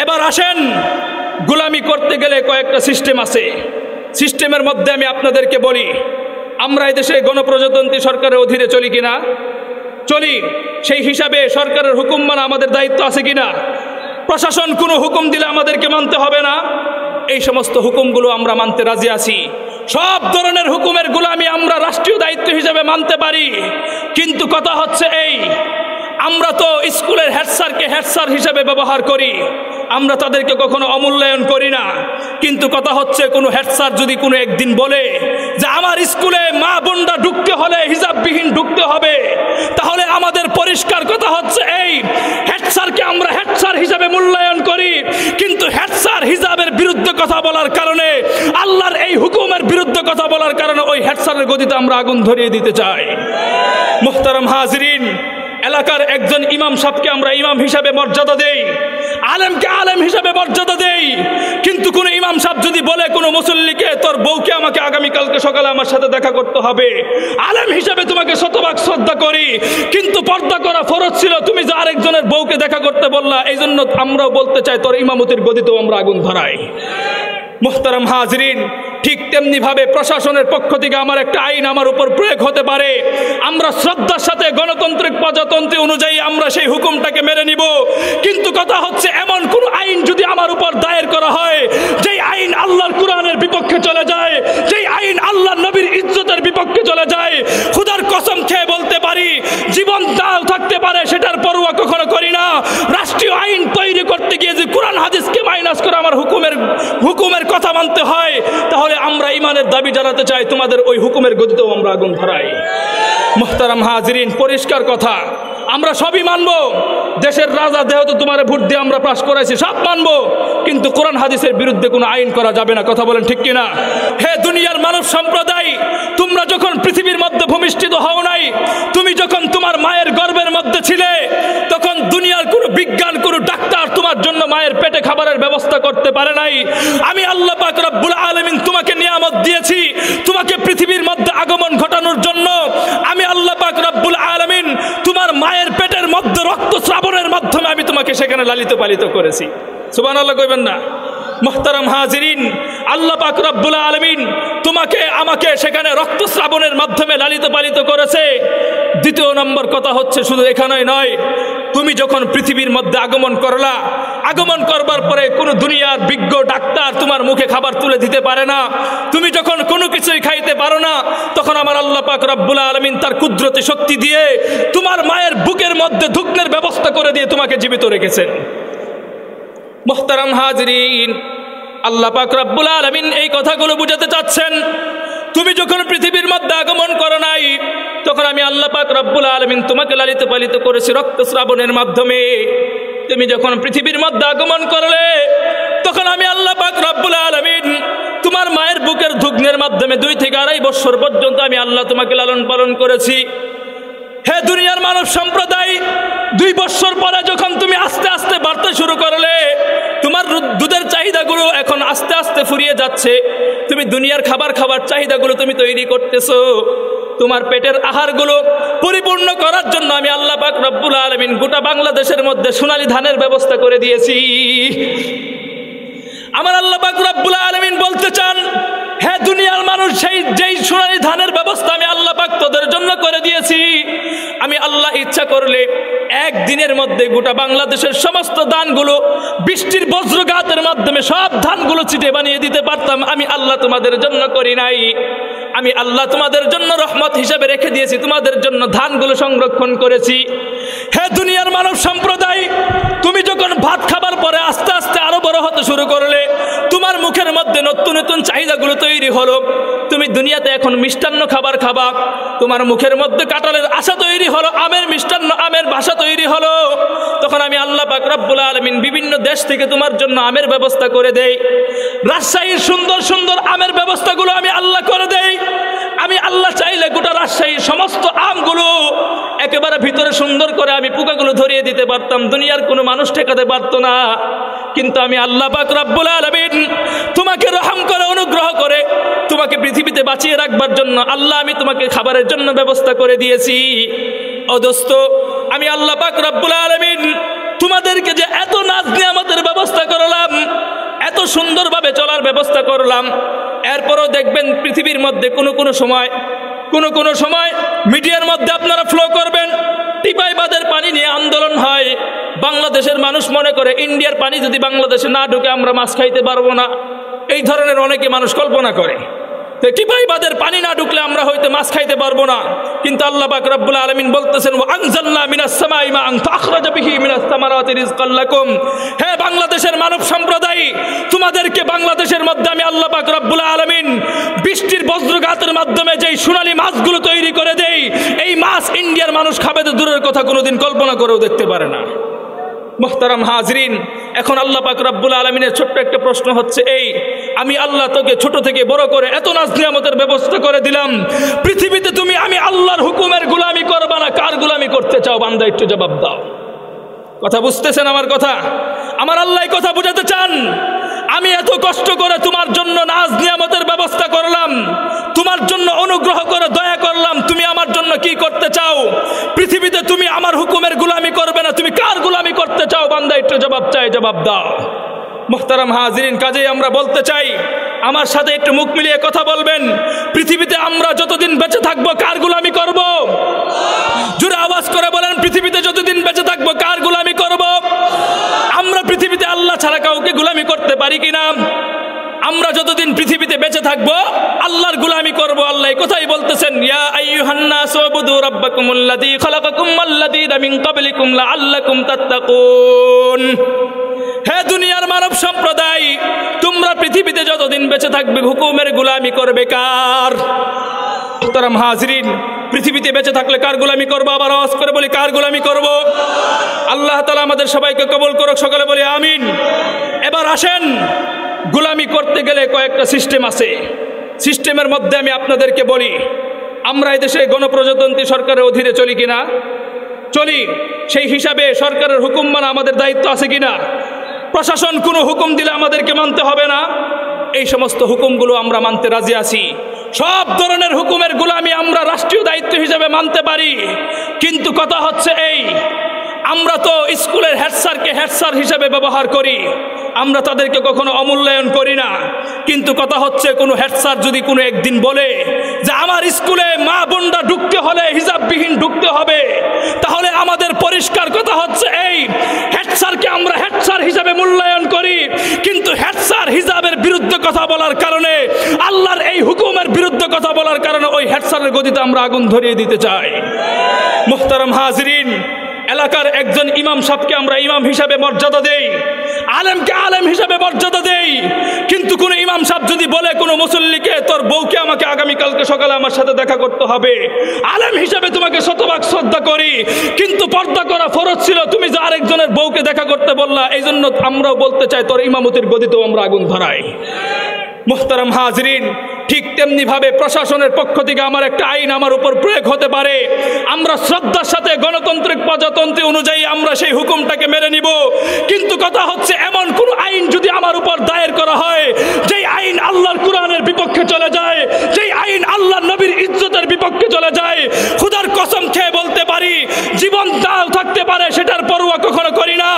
এবার আসেন, গোলামি করতে গেলে কয়েকটা সিস্টেম আছে। সিস্টেমের মধ্যে আমি আপনাদেরকে বলি, আমরা এদেশে গণপ্রজাতন্ত্রী সরকারের অধীনে চলি কিনা? চলি। সেই হিসাবে সরকারের হুকুম মানা আমাদের দায়িত্ব আছে কিনা? প্রশাসন কোনো হুকুম দিলে আমাদেরকে মানতে হবে না? এই সমস্ত হুকুমগুলো আমরা মানতে রাজি আছি। সব ধরনের হুকুমের গোলামি আমরা রাষ্ট্রীয় দায়িত্ব হিসেবে মানতে পারি। কিন্তু কথা হচ্ছে এই, আমরা তো স্কুলের হেড স্যারকে হেড স্যার হিসেবে ব্যবহার করি, আমরা তাদেরকে কখনো অমূল্যায়ন করি না। কিন্তু কথা হচ্ছে, কোনো হেড স্যার যদি কোনো একদিন বলে যে আমার স্কুলে মা বোনরা ঢুকতে হলে হিজাববিহীন ঢুকতে হবে, তাহলে আমাদের পরিষ্কার কথা হচ্ছে এই, হেড স্যারকে আমরা হেড স্যার হিসেবে মূল্যায়ন করি, কিন্তু হেড স্যার হিজাবের বিরুদ্ধে কথা বলার কারণে, আল্লাহর এই হুকুমের বিরুদ্ধে কথা বলার কারণে ওই হেড স্যারের গদিতে আমরা আগুন ধরিয়ে দিতে চাই। মুহতারাম হাজিরিন, এলাকার একজন ইমাম সাহেবকে আমরা ইমাম হিসাবে মর্যাদা দেই, আলেমকে আলেম হিসাবে মর্যাদা দেই। কিন্তু কোন ইমাম সাহেব যদি বলে কোনো মুসল্লিকে, তোর বউকে আমাকে আগামীকালকে সকালে আমার সাথে দেখা করতে হবে, আলেম হিসাবে তোমাকে শতভাগ শ্রদ্ধা করি, কিন্তু পর্দা করা ফরজ ছিল, তুমি যে আরেকজনের বউকে দেখা করতে বললা, এই জন্য আমরাও বলতে চাই তোর ইমামতির গদিতেও আমরা আগুন ধরাই। মুহতারাম হাজরিন, ঠিক তেমনি ভাবে প্রশাসনের পক্ষ থেকে আমার একটা আইন আমার উপর প্রয়োগ হতে পারে, আমরা শ্রদ্ধার সাথে গণতান্ত্রিক প্রজাতন্ত্রী অনুযায়ী আমরা সেই হুকুমটাকে মেনে নিব। কিন্তু কথা হচ্ছে, এমন কোন আইন যদি আমার উপর দায়ের করা হয়, যেই আইন আল্লাহর কোরআনের বিপক্ষে চলে যায়, যেই আইন আল্লাহর নবীর ইজ্জতের বিপক্ষে চলে যায়, খুদার কসম খেয়ে বলতে পারি, জীবন দাও থাকতে পারে, সেটার পরোয়া কখনো করি না। রাষ্ট্রীয় আইন তৈরি করতে গিয়ে যে কোরআন হাদিসকে মাইনাস করে আমার হুকুমের কথা মানতে হয়, তাহলে আমরা ইমানের দাবি জানাতে চাই, তোমাদের ওই হুকুমের গদিতেও আমরা আগুন ধরাই। মুহতারাম হাজিরিন, পরিষ্কার কথা, আমরা সবই মানবো। দেশের রাজা যেহেতু তোমার ভোট দিয়ে আমরা পাশ করাইছি, সব মানবো, কিন্তু কোরআন হাদিসের বিরুদ্ধে কোনো আইন করা যাবে না। কথা বলেন ঠিক কিনা? হে দুনিয়ার মানব সম্প্রদায়, তোমরা যখন পৃথিবীর মধ্যে ভূমিষ্ঠিত হও নাই, তুমি যখন তোমার মায়ের গর্ভের মধ্যে ছিলে, তখন দুনিয়ার কোনো বিজ্ঞান, কোনো ডাক্তার তোমার জন্য মায়ের পেটে খাবারের ব্যবস্থা করতে পারে নাই। আমি আল্লাহ পাক রব্বুল আলামিন তোমাকে নিয়ামত দিয়েছি, তোমাকে পৃথিবীর মধ্যে আগমন ঘটানোর জন্য। আমি আল্লাহ পাক রব্বুল আলামিন তোমার মায়ের পেটের মধ্যে রক্তস্রাবণের মাধ্যমে আমি তোমাকে সেখানে লালিত পালিত করেছি। সুবহানাল্লাহ কইবেন না? মুহতারাম হাজিরিন, আল্লাহ পাক রব্বুল আলামিন তোমাকে আমাকে সেখানে রক্তস্রাবণের মাধ্যমে লালিত পালিত করেছে। দ্বিতীয় নম্বর কথা হচ্ছে, শুধু এখানেই নয়, তুমি যখন পৃথিবীর মধ্যে আগমন করলা, আগমন করবার পরে কোনো দুনিয়ার বিজ্ঞ ডাক্তার তোমার মুখে খাবার তুলে দিতে পারে না। তুমি যখন কোনো কিছুই খাইতে পারো না, তখন আমার আল্লাহ পাক রব্বুল আলামিন তার কুদরতি শক্তি দিয়ে তোমার মায়ের বুকের মধ্যে ধুকনের ব্যবস্থা করে দিয়ে তোমাকে জীবিত রেখেছেন। মুহতারাম হাজিরিন, আল্লাহ পাক রব্বুল আলামিন এই কথাগুলো বুঝাতে চাচ্ছেন, তুমি যখন পৃথিবীর মধ্যে আগমন করো নাই, তখন আমি আল্লাহ পাক রব্বুল আলামিন তোমাকে লালিত পালিত করেছি রক্তস্রাবণের মাধ্যমে। তুমি যখন পৃথিবীর মধ্যে আগমন করলে, তখন আমি আল্লাহ পাক রব্বুল আলামিন তোমার মায়ের বুকের ধুগ্নের মাধ্যমে 2 থেকে 2.5 বছর পর্যন্ত আমি আল্লাহ তোমাকে লালন পালন করেছি। হে দুনিয়ার মানব সম্প্রদায়, 2 বছর পরে যখন তুমি আস্তে আস্তে বাড়তে শুরু করলে, তোমার দুধের চাহিদাগুলো এখন আস্তে আস্তে ফুরিয়ে যাচ্ছে, তুমি দুনিয়ার খাবার চাহিদাগুলো তুমি তৈরি করতেছো। তোমার পেটের আহারগুলো পরিপূর্ণ করার জন্য আমি আল্লাহ পাক রব্বুল আলামিন গোটা বাংলাদেশের মধ্যে সোনালী ধানের ব্যবস্থা করে দিয়েছি। আমার আল্লাহ পাক রব্বুল আলামিন বলতে চান, হে দুনিয়ার মানুষ, যেই সোনালী ধানের ব্যবস্থা আমি আল্লাহ পাক তোদের জন্য করে দিয়েছি, আমি আল্লাহ ইচ্ছা করলে একদিনের মধ্যে গোটা বাংলাদেশের সমস্ত ধানগুলো বৃষ্টির বজ্রঘাতের মাধ্যমে সব ধানগুলো ছিটে বানিয়ে দিতে পারতাম। আমি আল্লাহ তোমাদের জন্য করি নাই, আমি আল্লাহ তোমাদের জন্য রহমত হিসেবে রেখে দিয়েছি, তোমাদের জন্য ধানগুলো সংরক্ষণ করেছি। হে দুনিয়ার মানব সম্প্রদায়, তুমি যখন ভাত খাবার পরে আস্তে আস্তে আরো বড় হতে শুরু করলে, তোমার মুখের মধ্যে নতুন নতুন চাহিদাগুলো তৈরি হলো, তুমি দুনিয়াতে এখন মিষ্টান্ন খাবার খাবা, তোমার মুখের মধ্যে কাঁঠালের আশা তৈরি হলো, আমের মিষ্টান্ন, আমের ভাষা তৈরি হলো, তখন আমি আল্লাহ পাক রব্বুল আলামিন বিভিন্ন দেশ থেকে তোমার জন্য আমের ব্যবস্থা করে দেই। রাজশাহীর সুন্দর সুন্দর আমের ব্যবস্থাগুলো আমি আল্লাহ করে দেই। আমি আল্লাহ চাইলে গোটা রাজশাহীর সমস্ত আমগুলো একেবারে ভিতরে সুন্দর করে আমি পোকাগুলো ধরিয়ে দিতে পারতাম, দুনিয়ার কোনো মানুষ ঠেকাতে পারতো না। কিন্তু আমি আল্লাহ পাক রব্বুল আলামিন তোমাকে রহম করে, অনুগ্রহ করে তোমাকে পৃথিবীতে বাঁচিয়ে রাখবার জন্য আল্লাহ আমি তোমাকে খাবারের জন্য ব্যবস্থা করে দিয়েছি। ও দোস্ত, আমি আল্লাহ পাক রব্বুল আলামিন তোমাদেরকে যে এত নাজ নিয়ামতের ব্যবস্থা সুন্দরভাবে চলার ব্যবস্থা করলাম, এরপরও দেখবেন পৃথিবীর মধ্যে কোনো সময় মিডিয়ার মধ্যে আপনারা ফ্লো করবেন, টিপাইবাদের পানি নিয়ে আন্দোলন হয়। বাংলাদেশের মানুষ মনে করে ইন্ডিয়ার পানি যদি বাংলাদেশে না ঢুকে আমরা মাছ খাইতে পারবো না, এই ধরনের অনেকে মানুষ কল্পনা করে। টিপাইবাদের পানি না ঢুকলে আমরা হয়তো মাছ খাইতে পারবো না, কিন্তু আল্লাহ পাক রব্বুল আলামিন বলতেছেন ওয়া আনজালনা মিনাস সামাই মাআন ফাখরাজা বিহি মিনাস সামারাতি রিজকাল লাকুম। হে বাংলাদেশের মানব সম্প্রদায়, তোমাদেরকে বাংলাদেশের মধ্যে আমি আল্লাহ পাক রব্বুল আলামিন বৃষ্টির বজ্রঘাতের মাধ্যমে যেই সোনালী মাছগুলো তৈরি করে দেই, এই মাছ ইন্ডিয়ার মানুষ খাবে তো দূরের কথা, কোনোদিন কল্পনা করেও দেখতে পারে না। মুহতারাম হাজরিন, এখন আল্লাহ পাক রব্বুল আলামিনের ছোট্ট একটা প্রশ্ন হচ্ছে এই, আমি আল্লাহ তোকে ছোট থেকে বড় করে এত নাজ নিয়ামতের ব্যবস্থা করে দিলাম, পৃথিবীতে তুমি আমি আল্লাহর হুকুমের গোলামি করবা না কার গোলামি করতে চাও? বান্দা একটু জবাব দাও। কথা বুঝতেছেন আমার কথা? আমার আল্লাহ কথা বুঝাতে চান, আমি এত কষ্ট করে তোমার জন্য নাজ নিয়ামতের ব্যবস্থা করলাম, তোমার জন্য অনুগ্রহ করে দয়া করলাম, তুমি আমার জন্য কি করতে চাও? পৃথিবীতে তুমি আমার হুকুমের গোলামি করবে না, তুমি কার গোলামি করতে চাও? বান্দা একটু জবাব চাই, জবাব দাও। মুহতারাম হাজিরিন, কাজেই আমরা বলতে চাই, আমার সাথে একটু মুখ মিলিয়ে কথা বলবেন, পৃথিবীতে আমরা যতদিন বেঁচে থাকবো কার গোলামি করব? জোরে আওয়াজ করে বলেন, পৃথিবীতে যতদিন বেঁচে থাকবো কার গোলামি করব? আমরা পৃথিবীতে আল্লাহ ছাড়া কাউকে গোলামি করতে পারি কিনা? আমরা যতদিন পৃথিবীতে বেঁচে থাকবো আল্লাহর গোলামি করব। আল্লাহ কোথায় বলতেছেন, ইয়া আইয়ুহান নাস উবুদু রাব্বাকুমুল্লাযী খালাকাকুম ওয়াল্লাযীনা মিন ক্বাবলিকুম লাআল্লাকুম তাত্তাকুন। হে দুনিয়ার মানব সম্প্রদায়, তোমরা পৃথিবীতে যতদিন বেঁচে থাকবে হুকুমের গোলামি করবে কার? মুহতারাম হাজরিন, পৃথিবীতে বেঁচে থাকলে কার গোলামি করবো? আবার আওয়াজ করে বলি, কার গোলামি করব? আল্লাহ তাআলা আমাদের সবাইকে কবুল করুক, সকলে বলি আমিন। এবার আসেন, গোলামি করতে গেলে কয়েকটা সিস্টেম আছে। সিস্টেমের মধ্যে আমি আপনাদেরকে বলি, আমরা এই দেশে গণপ্রজাতন্ত্রী সরকারের অধীনে চলি কিনা? চলি। সেই হিসাবে সরকারের হুকুম মানা আমাদের দায়িত্ব আছে কিনা? প্রশাসন কোনো হুকুম দিলে আমাদেরকে মানতে হবে না? এই সমস্ত হুকুমগুলো আমরা মানতে রাজি আছি। সব ধরনের হুকুমের গোলামি আমরা রাষ্ট্রীয় দায়িত্ব হিসেবে মানতে পারি, কিন্তু কথা হচ্ছে এই, আমরা তো স্কুলের হেড স্যারকে হেড স্যার হিসেবে ব্যবহার করি, আমরা তাদেরকে কখনো অমূল্যায়ন করি না। কিন্তু কথা হচ্ছে, কোনো হেড স্যার যদি কোনো একদিন বলে যে আমার স্কুলে মা বোনরা ঢুকতে হলে হিজাববিহীন ঢুকতে হবে, তাহলে আমাদের পরিষ্কার কথা হচ্ছে এই, হেড স্যারকে আমরা হেড স্যার হিসাবে মূল্যায়ন করি, কিন্তু হেড স্যার হিজাবের বিরুদ্ধে কথা বলার কারণে, আল্লাহর এই হুকুমের বিরুদ্ধে কথা বলার কারণে ওই হেড স্যারের গদিতে আমরা আগুন ধরিয়ে দিতে চাই। মুহতারাম হাজরিন, এলাকার একজন ইমাম সাহেবকে আমরা ইমাম হিসাবে মর্যাদা দেই, আলেমকে আলেম হিসাবে মর্যাদা দেই, কিন্তু কোন ইমাম সাহেব যদি বলে কোনো মুসল্লিকে তোর বউকে আমাকে আগামীকালকে সকালে আমার সাথে দেখা করতে হবে, আলেম হিসাবে তোমাকে শতভাগ শ্রদ্ধা করি, কিন্তু পর্দা করা ফরজ ছিল, তুমি যে আরেকজনের বউকে দেখা করতে বললা, এই জন্য আমরাও বলতে চাই তোর ইমামতির গদিতেও আমরা আগুন ধরাই। মুহতারাম হাজরিন, ঠিক তেমনি ভাবে প্রশাসনের পক্ষ থেকে আমার একটা আইন আমার উপর প্রয়োগ হতে পারে, আমরা শ্রদ্ধার সাথে গণতান্ত্রিক প্রজাতন্ত্র অনুযায়ী আমরা সেই হুকুমটাকে মেনে নিব, কিন্তু কথা হচ্ছে এমন কোন আইন যদি আমার উপর দায়ের করা হয় যেই আইন আল্লাহর কোরআনের বিপক্ষে চলে যায়, যেই আইন আল্লাহর নবীর ইজ্জতের বিপক্ষে চলে যায়, খোদার কসম খেয়ে বলতে পারি জীবন দাও থাকতে পারে সেটার পরোয়া কখনো করি না।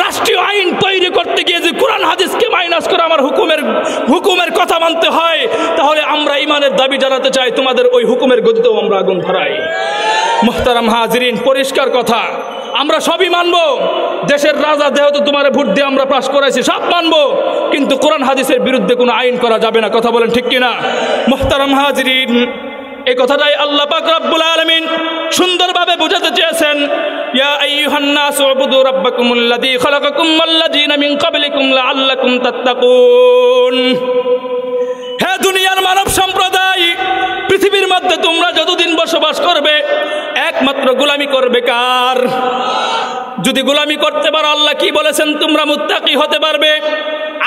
রাষ্ট্রীয় আইন তৈরি করতে গিয়ে যে কোরআন হাদিসকে মাইনাস করে আমার হুকুমের কথা মানতে হয়, তাহলে আমরা ইমানের দাবি জানাতে চাই তোমাদের ওই হুকুমের গদিতেও আমরা আগুন ধরাই। মুহতারাম হাজরিন, পরিষ্কার কথা, আমরা সবই মানব, দেশের রাজা যেহেতু তোমার ভোট দিয়ে আমরা পাস করাইছি সব মানব, কিন্তু কোরআন হাদিসের বিরুদ্ধে কোনো আইন করা যাবে না। কথা বলেন ঠিক কিনা? মুহতারাম হাজরিন, এই কথাটাই আল্লাহ পাক রব্বুল আলামিন সুন্দরভাবে বোঝাতে চেয়েছেন, ইয়া আইয়ুহান নাস উবুদু রাব্বাকুমুল্লাযী খালাকাকুম ওয়াল্লাযীনা মিন ক্বাবলিকুম লাআল্লাকুম তাত্তাকুন। হে দুনিয়ার মানব সম্প্রদায়, পৃথিবীর মধ্যে তোমরা যতদিন বসবাস করবে একমাত্র গোলামি করবে কার? যদি গোলামি করতে পারো, আল্লাহ কি বলেছেন, তোমরা মুত্তাকি হতে পারবে।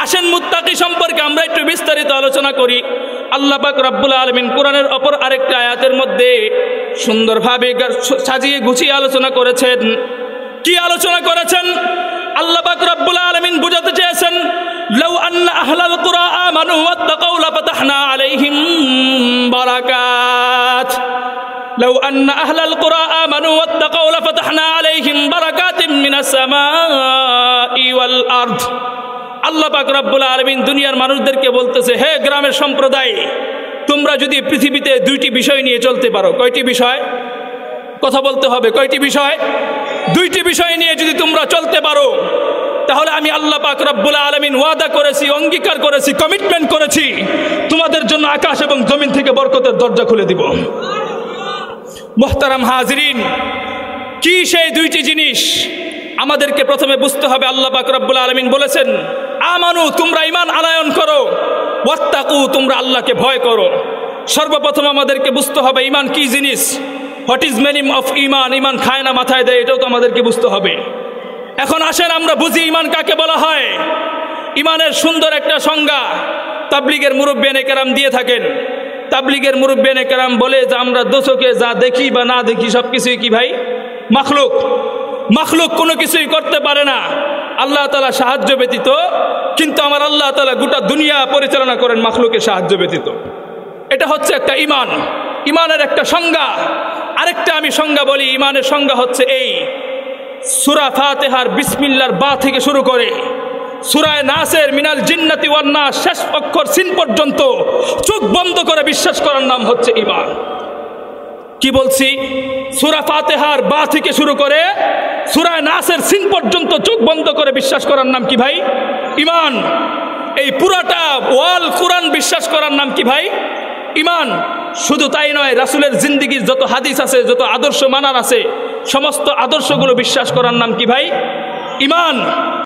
আসেন মুত্তাকি সম্পর্কে আমরা একটু বিস্তারিত আলোচনা করি। আল্লাহ পাক রব্বুল আলামিন কোরআনের অপর আরেকটা আয়াতের মধ্যে সুন্দরভাবে সাজিয়ে গুছিয়ে আলোচনা করেছেন। কি আলোচনা করেছেন? আল্লাহ পাক রব্বুল আলামিন বুঝাতে চেয়েছেন, লাউ আন্না আহলাল কুরা আমানু ওয়াত্তাকাউ লাফাতাহনা আলাইহিম বারাকাত, লাউ আন্না আহলাল কুরা আমানু ওয়াত্তাকাউ লাফাতাহনা আলাইহিম বারাকাতিম মিনাস সামাই ওয়াল আরদ। আল্লাহ পাক রব্বুল আলামিন দুনিয়ার মানুষদেরকে বলতেছে, হে গ্রামের সম্প্রদায়, তোমরা যদি পৃথিবীতে দুইটি বিষয় নিয়ে চলতে পারো। কয়টি বিষয়? কথা বলতে হবে। কয়টি বিষয়? দুইটি বিষয় নিয়ে যদি তোমরা চলতে পারো, তাহলে আমি আল্লাহ পাক রব্বুল আলামিন ওয়াদা করেছি, অঙ্গীকার করেছি, কমিটমেন্ট করেছি, তোমাদের জন্য আকাশ এবং জমিন থেকে বরকতের দরজা খুলে দিব। মুহতারাম হাজিরিন, কি সেই দুইটি জিনিস? আমাদেরকে প্রথমে বুঝতে হবে, আল্লাহ পাক রব্বুল আলামিন বলেছেন, আমানু, তোমরা ঈমান আনয়ন করো, ওয়াত্তাকু, তোমরা আল্লাহকে ভয় করো। সর্বপ্রথম আমাদেরকে বুঝতে হবে ঈমান কি জিনিস। হোয়াট ইজ মিনিং অফ ঈমান? ঈমান খায় না মাথায় দেয়, এটাও তো আমাদেরকে বুঝতে হবে। এখন আসেন আমরা বুঝি ঈমান কাকে বলা হয়। ঈমানের সুন্দর একটা সংজ্ঞা তাবলীগের মুরব্বিয়ানে কেরাম দিয়ে থাকেন। তাবলীগের মুরব্বিয়ানে কেরাম বলে যে আমরা দোষকে যা দেখি বা না দেখি সব কিছুই কি ভাই? মাখলুক। মাখলুক কোনো কিছুই করতে পারে না আল্লাহ তাআলা সাহায্য ব্যতীত, কিন্তু আমার আল্লাহ তাআলা গোটা দুনিয়া পরিচালনা করেন মাখলুকের সাহায্য ব্যতীত। এটা হচ্ছে একটা ঈমান, ঈমানের একটা সংজ্ঞা। আরেকটা আমি সংজ্ঞা বলি, ঈমানের সংজ্ঞা হচ্ছে এই, সূরা ফাতিহার বিসমিল্লাহর বা থেকে শুরু করে সূরা নাসের মিনাল জিন্নাতি ওয়ান নাস শেষ অক্ষর সিন পর্যন্ত চোখ বন্ধ করে বিশ্বাস করার নাম হচ্ছে ঈমান। কি বলছি? সূরা ফাতিহার বা থেকে শুরু করে সূরা নাসের সিন পর্যন্ত চোখ বন্ধ করে বিশ্বাস করার নাম কি ভাই? ঈমান। এই পুরাটা ওয়াল কোরআন বিশ্বাস করার নাম কি ভাই? ঈমান। শুধু তাই নয়, রাসূলের জিন্দেগির যত হাদিস আছে, যত আদর্শ মানার আছে, সমস্ত আদর্শগুলো বিশ্বাস করার নাম কি ভাই? ঈমান।